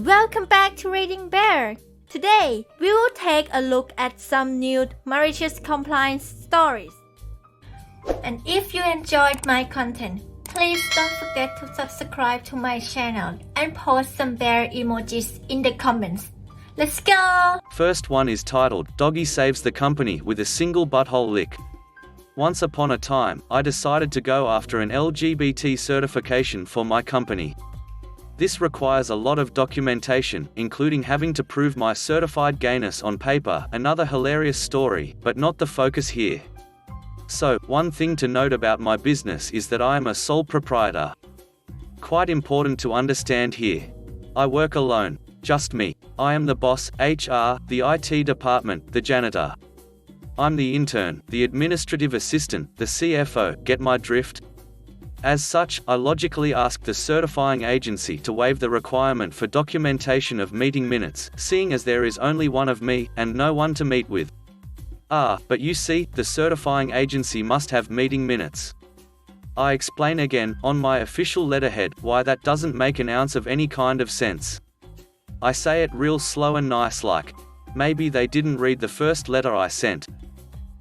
Welcome back to Reading Bear. Today, we will take a look at some new malicious compliance stories. And if you enjoyed my content, please don't forget to subscribe to my channel and post some bear emojis in the comments. Let's go! First one is titled, Doggy Saves the Company with a Single Butthole Lick. Once upon a time, I decided to go after an LGBT certification for my company. This requires a lot of documentation, including having to prove my certified gayness on paper, another hilarious story, but not the focus here. So, one thing to note about my business is that I am a sole proprietor. Quite important to understand here. I work alone, just me. I am the boss, HR, the IT department, the janitor. I'm the intern, the administrative assistant, the CFO, get my drift? As such, I logically asked the certifying agency to waive the requirement for documentation of meeting minutes, seeing as there is only one of me, and no one to meet with. But you see, the certifying agency must have meeting minutes. I explain again, on my official letterhead, why that doesn't make an ounce of any kind of sense. I say it real slow and nice like. Maybe they didn't read the first letter I sent.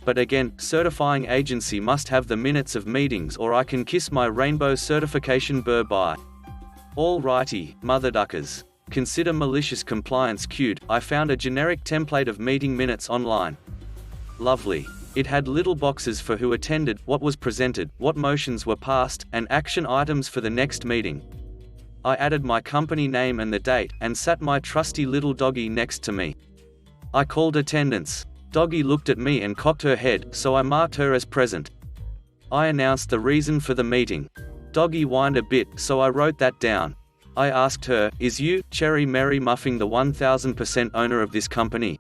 But again, certifying agency must have the minutes of meetings or I can kiss my rainbow certification bye. Alrighty, mother duckers. Consider malicious compliance cute. I found a generic template of meeting minutes online. Lovely. It had little boxes for who attended, what was presented, what motions were passed, and action items for the next meeting. I added my company name and the date, and sat my trusty little doggy next to me. I called attendance. Doggy looked at me and cocked her head, so I marked her as present. I announced the reason for the meeting. Doggy whined a bit, so I wrote that down. I asked her, "Is you, Cherry Mary Muffing, the 1000% owner of this company?"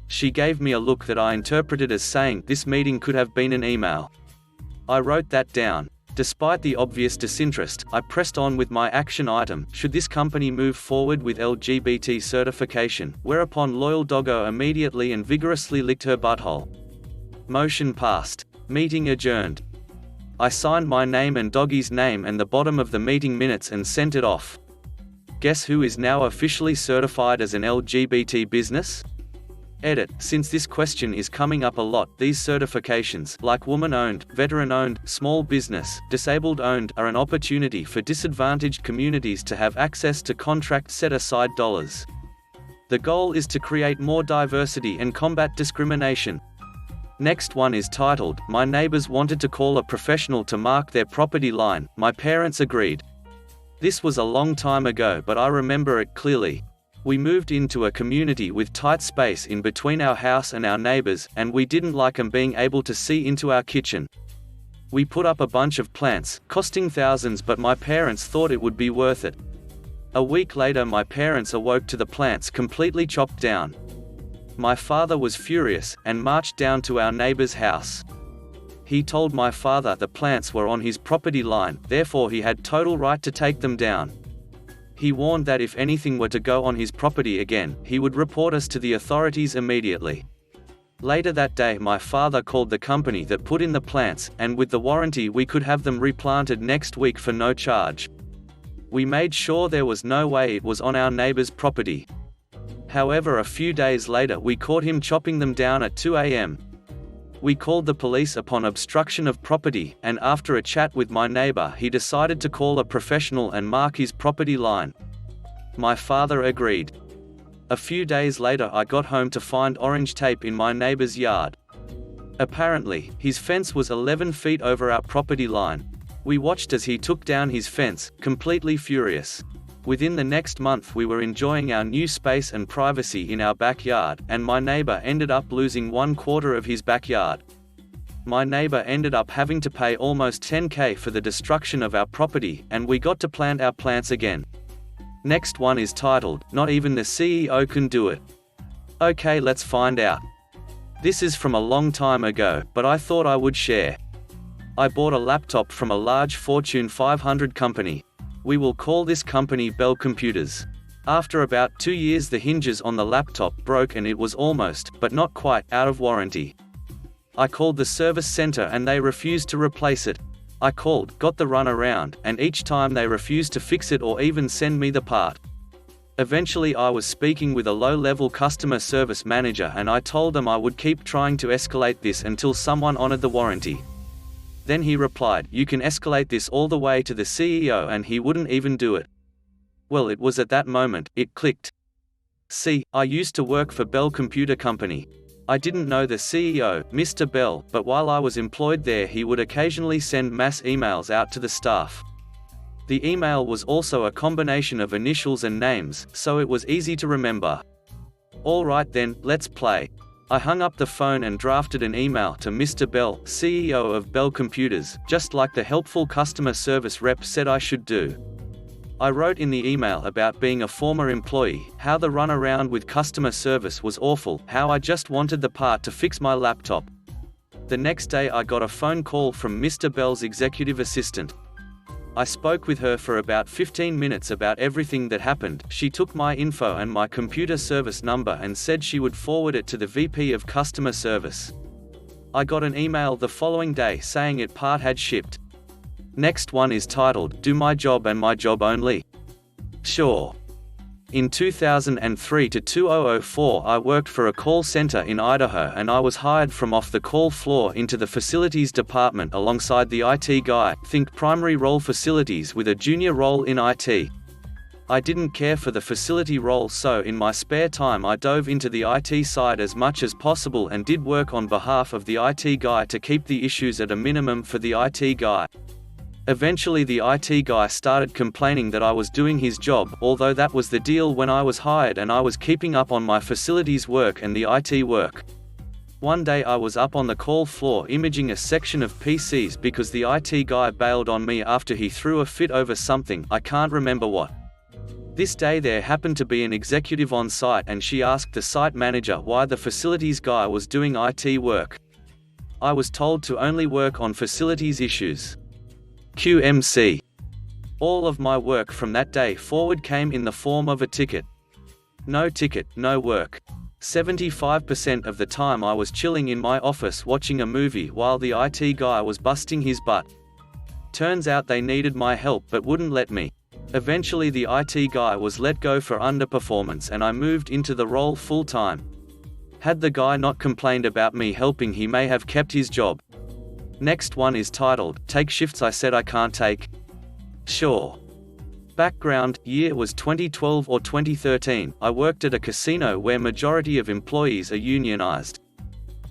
She gave me a look that I interpreted as saying this meeting could have been an email. I wrote that down. Despite the obvious disinterest, I pressed on with my action item, should this company move forward with LGBT certification, whereupon loyal doggo immediately and vigorously licked her butthole. Motion passed. Meeting adjourned. I signed my name and doggy's name and the bottom of the meeting minutes and sent it off. Guess who is now officially certified as an LGBT business? Edit. Since this question is coming up a lot, these certifications, like woman-owned, veteran-owned, small business, disabled-owned, are an opportunity for disadvantaged communities to have access to contract set-aside dollars. The goal is to create more diversity and combat discrimination. Next one is titled, My Neighbors Wanted to Call a Professional to Mark Their Property Line, My Parents Agreed. This was a long time ago, but I remember it clearly. We moved into a community with tight space in between our house and our neighbors, and we didn't like them being able to see into our kitchen. We put up a bunch of plants, costing thousands, but my parents thought it would be worth it. A week later my parents awoke to the plants completely chopped down. My father was furious, and marched down to our neighbor's house. He told my father the plants were on his property line, therefore he had total right to take them down. He warned that if anything were to go on his property again, he would report us to the authorities immediately. Later that day my father called the company that put in the plants, and with the warranty we could have them replanted next week for no charge. We made sure there was no way it was on our neighbor's property. However, a few days later we caught him chopping them down at 2 a.m. We called the police upon obstruction of property, and after a chat with my neighbor he decided to call a professional and mark his property line. My father agreed. A few days later I got home to find orange tape in my neighbor's yard. Apparently, his fence was 11 feet over our property line. We watched as he took down his fence, completely furious. Within the next month we were enjoying our new space and privacy in our backyard, and my neighbor ended up losing 1/4 of his backyard. My neighbor ended up having to pay almost $10,000 for the destruction of our property, and we got to plant our plants again. Next one is titled, Not Even the CEO Can Do It. Okay, let's find out. This is from a long time ago, but I thought I would share. I bought a laptop from a large Fortune 500 company. We will call this company Bell Computers. After about 2 years the hinges on the laptop broke and it was almost, but not quite, out of warranty. I called the service center and they refused to replace it. I called, got the runaround, and each time they refused to fix it or even send me the part. Eventually I was speaking with a low-level customer service manager and I told them I would keep trying to escalate this until someone honored the warranty. Then he replied, "You can escalate this all the way to the CEO and he wouldn't even do it." Well, it was at that moment, it clicked. See, I used to work for Bell Computer Company. I didn't know the CEO, Mr. Bell, but while I was employed there he would occasionally send mass emails out to the staff. The email was also a combination of initials and names, so it was easy to remember. Alright then, let's play. I hung up the phone and drafted an email to Mr. Bell, CEO of Bell Computers, just like the helpful customer service rep said I should do. I wrote in the email about being a former employee, how the runaround with customer service was awful, how I just wanted the part to fix my laptop. The next day I got a phone call from Mr. Bell's executive assistant. I spoke with her for about 15 minutes about everything that happened. She took my info and my computer service number and said she would forward it to the VP of customer service. I got an email the following day saying it part had shipped. Next one is titled, "Do My Job and My Job Only?" Sure. In 2003 to 2004 I worked for a call center in Idaho and I was hired from off the call floor into the facilities department alongside the IT guy, think primary role facilities with a junior role in IT. I didn't care for the facility role, so in my spare time I dove into the IT side as much as possible and did work on behalf of the IT guy to keep the issues at a minimum for the IT guy. Eventually the IT guy started complaining that I was doing his job, although that was the deal when I was hired and I was keeping up on my facilities work and the IT work. One day I was up on the call floor imaging a section of PCs because the IT guy bailed on me after he threw a fit over something, I can't remember what. This day there happened to be an executive on site and she asked the site manager why the facilities guy was doing IT work. I was told to only work on facilities issues. QMC. All of my work from that day forward came in the form of a ticket. No ticket, no work. 75% of the time I was chilling in my office watching a movie while the IT guy was busting his butt. Turns out they needed my help but wouldn't let me. Eventually the IT guy was let go for underperformance and I moved into the role full time. Had the guy not complained about me helping, he may have kept his job. Next one is titled, "Take Shifts I Said I Can't Take?" Sure. Background, year was 2012 or 2013. I worked at a casino where majority of employees are unionized.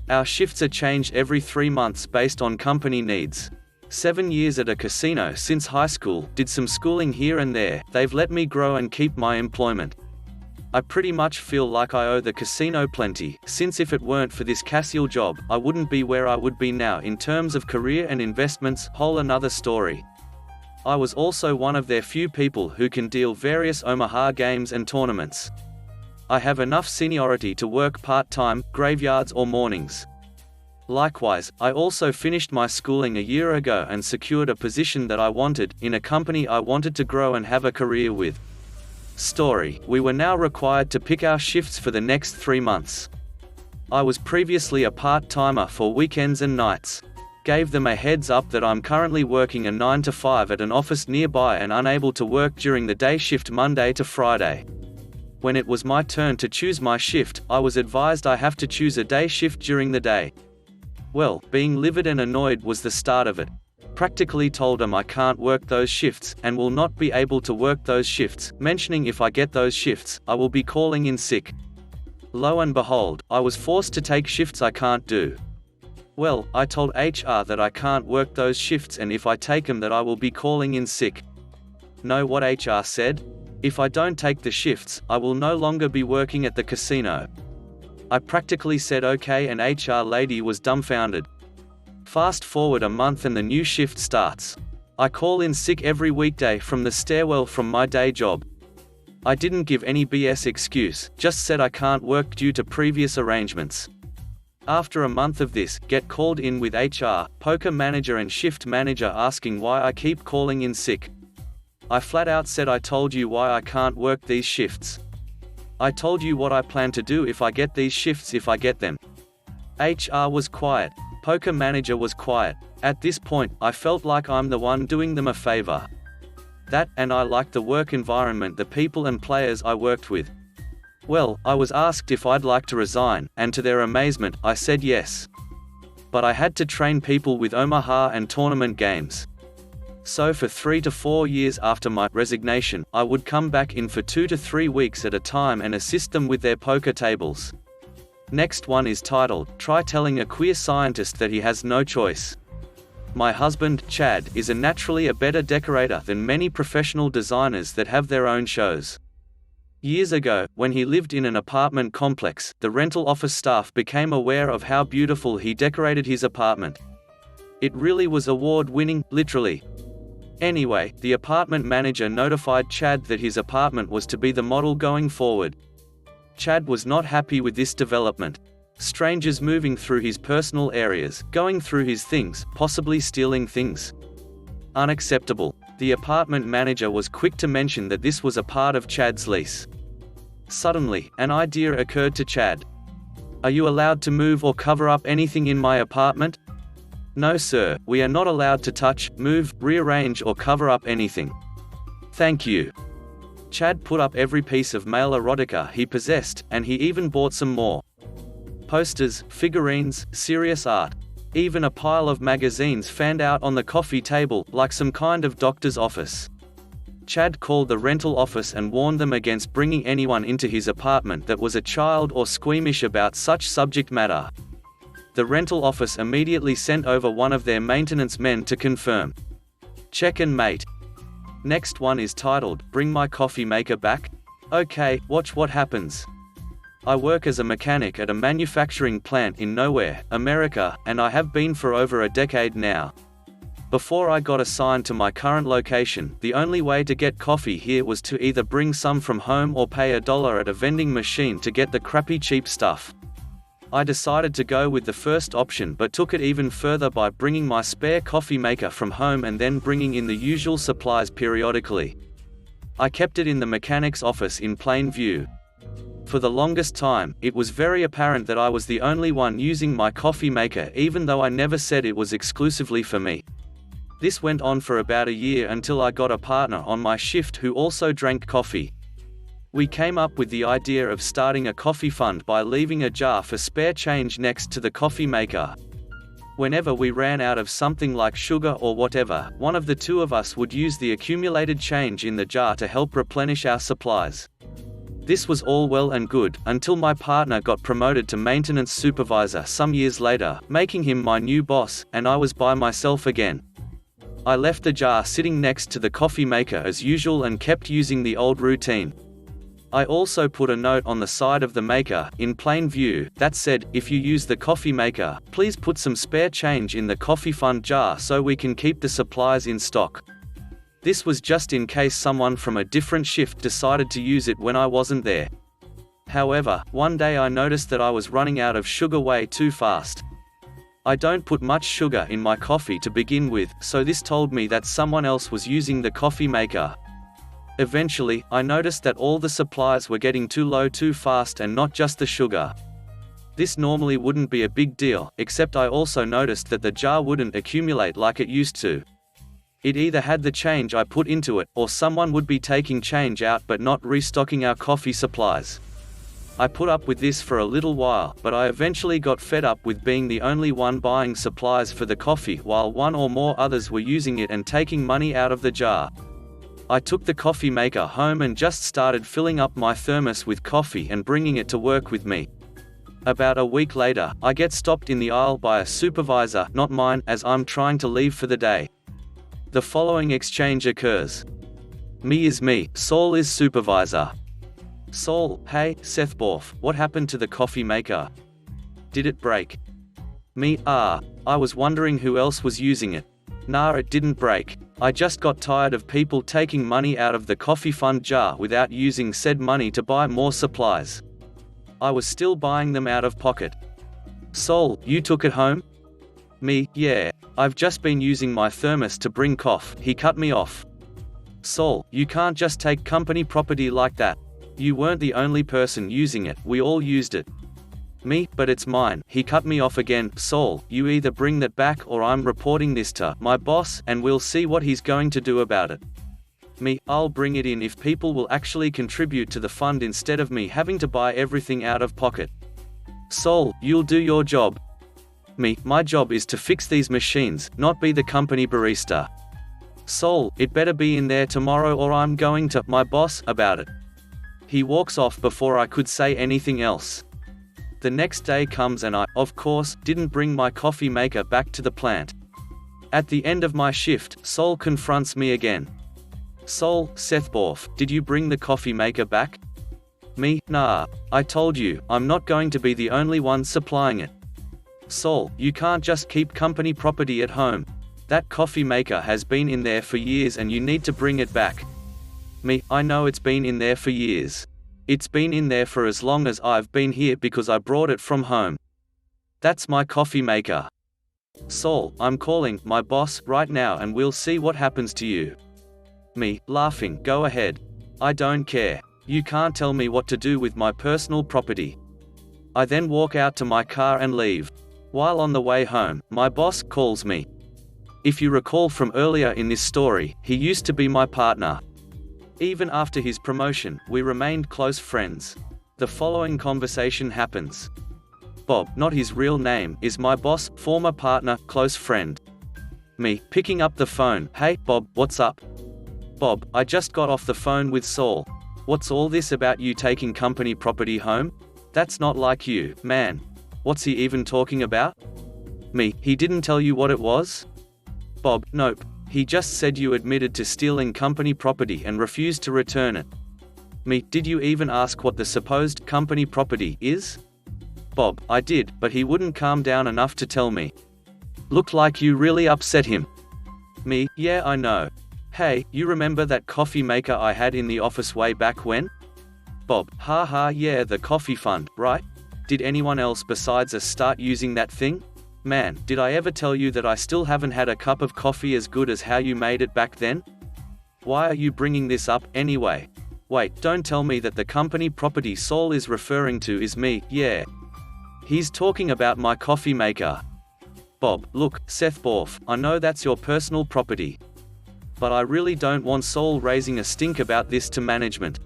Our shifts are changed every 3 months based on company needs. 7 years at a casino since high school, did some schooling here and there, they've let me grow and keep my employment. I pretty much feel like I owe the casino plenty, since if it weren't for this casual job, I wouldn't be where I would be now in terms of career and investments, whole another story. I was also one of their few people who can deal various Omaha games and tournaments. I have enough seniority to work part-time, graveyards or mornings. Likewise, I also finished my schooling a year ago and secured a position that I wanted, in a company I wanted to grow and have a career with. Story, we were now required to pick our shifts for the next 3 months. I was previously a part-timer for weekends and nights. Gave them a heads up that I'm currently working a 9 to 5 at an office nearby and unable to work during the day shift Monday to Friday. When it was my turn to choose my shift, I was advised I have to choose a day shift during the day. Well, being livid and annoyed was the start of it. Practically told them I can't work those shifts, and will not be able to work those shifts, mentioning if I get those shifts, I will be calling in sick. Lo and behold, I was forced to take shifts I can't do. Well, I told HR that I can't work those shifts and if I take them that I will be calling in sick. Know what HR said? If I don't take the shifts, I will no longer be working at the casino. I practically said okay and HR lady was dumbfounded. Fast forward a month and the new shift starts. I call in sick every weekday from the stairwell from my day job. I didn't give any BS excuse, just said I can't work due to previous arrangements. After a month of this, get called in with HR, poker manager and shift manager asking why I keep calling in sick. I flat out said I told you why I can't work these shifts. I told you what I plan to do if I get these shifts if I get them. HR was quiet. Poker manager was quiet. At this point, I felt like I'm the one doing them a favor. That, and I liked the work environment, the people and players I worked with. Well, I was asked if I'd like to resign, and to their amazement, I said yes. But I had to train people with Omaha and tournament games. So for 3 to 4 years after my resignation, I would come back in for 2 to 3 weeks at a time and assist them with their poker tables. Next one is titled, Try Telling a Queer Scientist That He Has No Choice. My husband, Chad, is naturally a better decorator than many professional designers that have their own shows. Years ago, when he lived in an apartment complex, the rental office staff became aware of how beautiful he decorated his apartment. It really was award-winning, literally. Anyway, the apartment manager notified Chad that his apartment was to be the model going forward. Chad was not happy with this development. Strangers moving through his personal areas, going through his things, possibly stealing things. Unacceptable. The apartment manager was quick to mention that this was a part of Chad's lease. Suddenly, an idea occurred to Chad. Are you allowed to move or cover up anything in my apartment? No sir, we are not allowed to touch, move, rearrange or cover up anything. Thank you. Chad put up every piece of male erotica he possessed, and he even bought some more. Posters, figurines, serious art. Even a pile of magazines fanned out on the coffee table, like some kind of doctor's office. Chad called the rental office and warned them against bringing anyone into his apartment that was a child or squeamish about such subject matter. The rental office immediately sent over one of their maintenance men to confirm. Check and mate. Next one is titled, Bring My Coffee Maker Back? Okay, watch what happens. I work as a mechanic at a manufacturing plant in Nowhere, America, and I have been for over a decade now. Before I got assigned to my current location, the only way to get coffee here was to either bring some from home or pay $1 at a vending machine to get the crappy cheap stuff. I decided to go with the first option but took it even further by bringing my spare coffee maker from home and then bringing in the usual supplies periodically. I kept it in the mechanic's office in plain view. For the longest time, it was very apparent that I was the only one using my coffee maker even though I never said it was exclusively for me. This went on for about a year until I got a partner on my shift who also drank coffee. We came up with the idea of starting a coffee fund by leaving a jar for spare change next to the coffee maker. Whenever we ran out of something like sugar or whatever, one of the two of us would use the accumulated change in the jar to help replenish our supplies. This was all well and good, until my partner got promoted to maintenance supervisor some years later, making him my new boss, and I was by myself again. I left the jar sitting next to the coffee maker as usual and kept using the old routine. I also put a note on the side of the maker, in plain view, that said, if you use the coffee maker, please put some spare change in the coffee fund jar so we can keep the supplies in stock. This was just in case someone from a different shift decided to use it when I wasn't there. However, one day I noticed that I was running out of sugar way too fast. I don't put much sugar in my coffee to begin with, so this told me that someone else was using the coffee maker. Eventually, I noticed that all the supplies were getting too low too fast and not just the sugar. This normally wouldn't be a big deal, except I also noticed that the jar wouldn't accumulate like it used to. It either had the change I put into it, or someone would be taking change out but not restocking our coffee supplies. I put up with this for a little while, but I eventually got fed up with being the only one buying supplies for the coffee while one or more others were using it and taking money out of the jar. I took the coffee maker home and just started filling up my thermos with coffee and bringing it to work with me. About a week later, I get stopped in the aisle by a supervisor, not mine, as I'm trying to leave for the day. The following exchange occurs. Me is me, Saul is supervisor. Saul, hey, Sethborf, what happened to the coffee maker? Did it break? Me, I was wondering who else was using it. Nah, it didn't break. I just got tired of people taking money out of the coffee fund jar without using said money to buy more supplies. I was still buying them out of pocket. Saul, you took it home? Me, yeah. I've just been using my thermos to bring coffee. He cut me off. Saul, you can't just take company property like that. You weren't the only person using it, we all used it. Me, but it's mine. He cut me off again. Saul, you either bring that back or I'm reporting this to my boss and we'll see what he's going to do about it. Me, I'll bring it in if people will actually contribute to the fund instead of me having to buy everything out of pocket. Sol, you'll do your job. Me, my job is to fix these machines, not be the company barista. Sol, it better be in there tomorrow or I'm going to my boss about it. He walks off before I could say anything else. The next day comes and I, of course, didn't bring my coffee maker back to the plant. At the end of my shift, Sol confronts me again. Sol, Sethborf, did you bring the coffee maker back? Me, nah. I told you, I'm not going to be the only one supplying it. Sol, you can't just keep company property at home. That coffee maker has been in there for years and you need to bring it back. Me, I know it's been in there for years. It's been in there for as long as I've been here because I brought it from home. That's my coffee maker. Sol, I'm calling my boss right now and we'll see what happens to you. Me, laughing, go ahead. I don't care. You can't tell me what to do with my personal property. I then walk out to my car and leave. While on the way home, my boss calls me. If you recall from earlier in this story, he used to be my partner. Even after his promotion, we remained close friends. The following conversation happens. Bob, not his real name, is my boss, former partner, close friend. Me, picking up the phone, hey, Bob, what's up? Bob, I just got off the phone with Saul. What's all this about you taking company property home? That's not like you, man. What's he even talking about? Me, he didn't tell you what it was? Bob, nope. He just said you admitted to stealing company property and refused to return it. Me, did you even ask what the supposed company property is? Bob, I did, but he wouldn't calm down enough to tell me. Looked like you really upset him. Me, yeah, I know. Hey, you remember that coffee maker I had in the office way back when? Bob, haha, yeah, the coffee fund, right? Did anyone else besides us start using that thing? Man, did I ever tell you that I still haven't had a cup of coffee as good as how you made it back then? Why are you bringing this up, anyway? Wait, don't tell me that the company property Saul is referring to is me, yeah. He's talking about my coffee maker. Bob, look, Sethborf, I know that's your personal property. But I really don't want Saul raising a stink about this to management.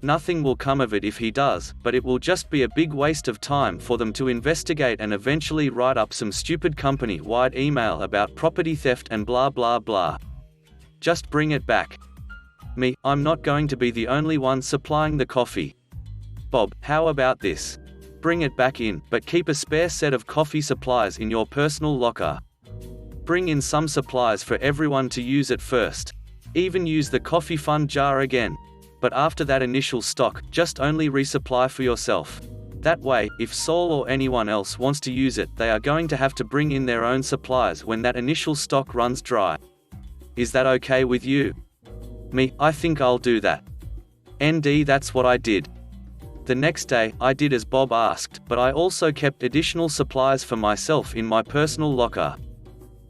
Nothing will come of it if he does, but it will just be a big waste of time for them to investigate and eventually write up some stupid company-wide email about property theft and blah blah blah. Just bring it back. Me, I'm not going to be the only one supplying the coffee. Bob, how about this? Bring it back in, but keep a spare set of coffee supplies in your personal locker. Bring in some supplies for everyone to use at first. Even use the coffee fund jar again. But after that initial stock, just only resupply for yourself. That way, if Saul or anyone else wants to use it, they are going to have to bring in their own supplies when that initial stock runs dry. Is that okay with you? Me, I think I'll do that. ND, that's what I did. The next day, I did as Bob asked, but I also kept additional supplies for myself in my personal locker.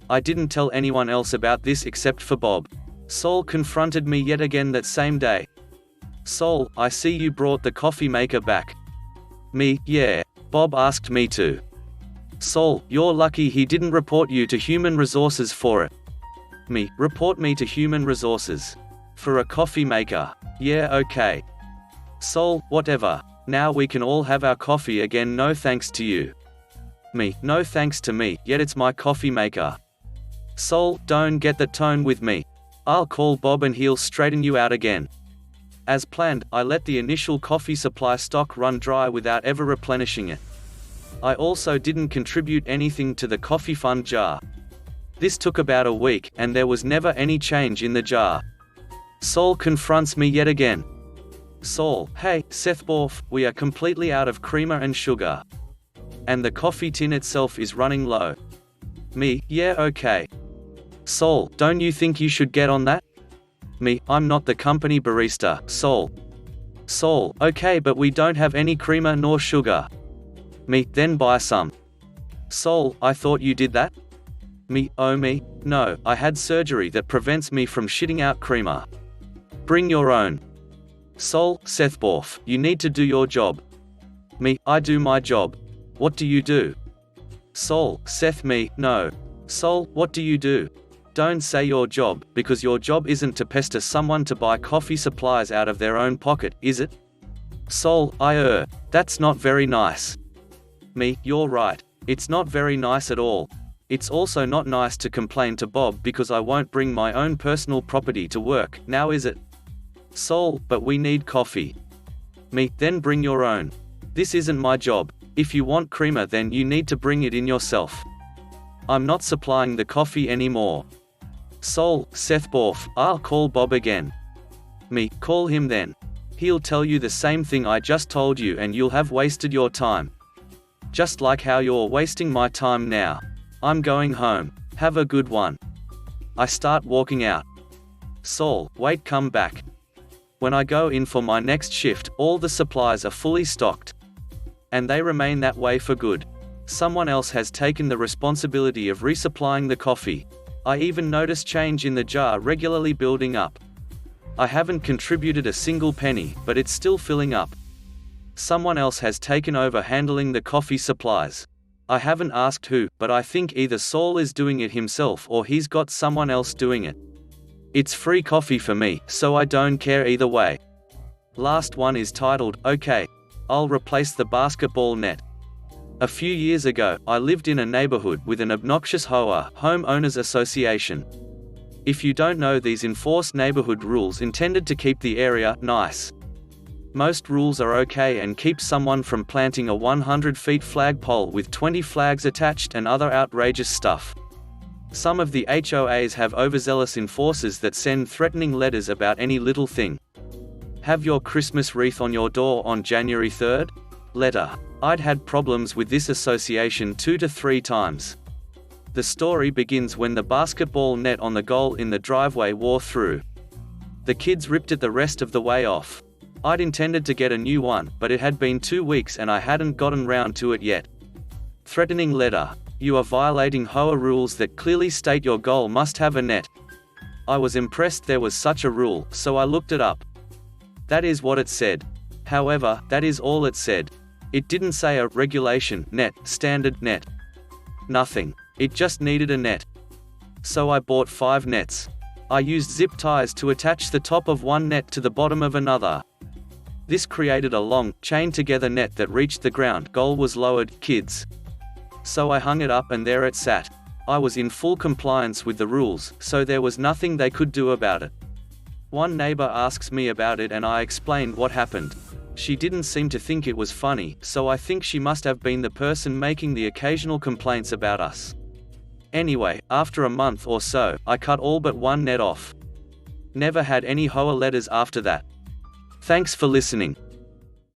I didn't tell anyone else about this except for Bob. Saul confronted me yet again that same day. Saul, I see you brought the coffee maker back. Me, yeah. Bob asked me to. Saul, you're lucky he didn't report you to human resources for it. Me, report me to human resources. For a coffee maker. Yeah, okay. Saul, whatever. Now we can all have our coffee again, no thanks to you. Me, no thanks to me, yet it's my coffee maker. Saul, don't get the tone with me. I'll call Bob and he'll straighten you out again. As planned, I let the initial coffee supply stock run dry without ever replenishing it. I also didn't contribute anything to the coffee fund jar. This took about a week, and there was never any change in the jar. Saul confronts me yet again. Saul, hey, Sethborf, we are completely out of creamer and sugar. And the coffee tin itself is running low. Me, yeah, okay. Saul, don't you think you should get on that? Me, I'm not the company barista, Saul. Saul, okay, but we don't have any creamer nor sugar. Me, then buy some. Saul, I thought you did that? Me, oh me, no, I had surgery that prevents me from shitting out creamer. Bring your own. Saul, Sethborf, you need to do your job. Me, I do my job. What do you do? Saul, Seth, me, no. Saul, what do you do? Don't say your job, because your job isn't to pester someone to buy coffee supplies out of their own pocket, is it? Sol, that's not very nice. Me, you're right. It's not very nice at all. It's also not nice to complain to Bob because I won't bring my own personal property to work, now is it? Sol, but we need coffee. Me, then bring your own. This isn't my job. If you want creamer, then you need to bring it in yourself. I'm not supplying the coffee anymore. Sol, Sethborf, I'll call Bob again. Me, call him then. He'll tell you the same thing I just told you and you'll have wasted your time. Just like how you're wasting my time now. I'm going home. Have a good one. I start walking out. Sol, wait, come back. When I go in for my next shift, all the supplies are fully stocked. And they remain that way for good. Someone else has taken the responsibility of resupplying the coffee. I even notice change in the jar regularly building up. I haven't contributed a single penny, but it's still filling up. Someone else has taken over handling the coffee supplies. I haven't asked who, but I think either Saul is doing it himself or he's got someone else doing it. It's free coffee for me, so I don't care either way. Last one is titled, "Okay, I'll replace the basketball net." A few years ago, I lived in a neighborhood with an obnoxious HOA, Homeowners Association. If you don't know, these enforce neighborhood rules intended to keep the area nice. Most rules are okay and keep someone from planting a 100-foot flagpole with 20 flags attached and other outrageous stuff. Some of the HOAs have overzealous enforcers that send threatening letters about any little thing. Have your Christmas wreath on your door on January 3rd? Letter. I'd had problems with this association 2 to 3 times. The story begins when the basketball net on the goal in the driveway wore through. The kids ripped it the rest of the way off. I'd intended to get a new one, but it had been 2 weeks and I hadn't gotten round to it yet. Threatening letter. You are violating HOA rules that clearly state your goal must have a net. I was impressed there was such a rule, so I looked it up. That is what it said. However, that is all it said. It didn't say a regulation net, standard net. Nothing. It just needed a net. So I bought 5 nets. I used zip ties to attach the top of one net to the bottom of another. This created a long, chained-together net that reached the ground. Goal was lowered, kids. So I hung it up and there it sat. I was in full compliance with the rules, so there was nothing they could do about it. One neighbor asks me about it and I explained what happened. She didn't seem to think it was funny, so I think she must have been the person making the occasional complaints about us. Anyway, after a month or so, I cut all but one net off. Never had any HOA letters after that. Thanks for listening.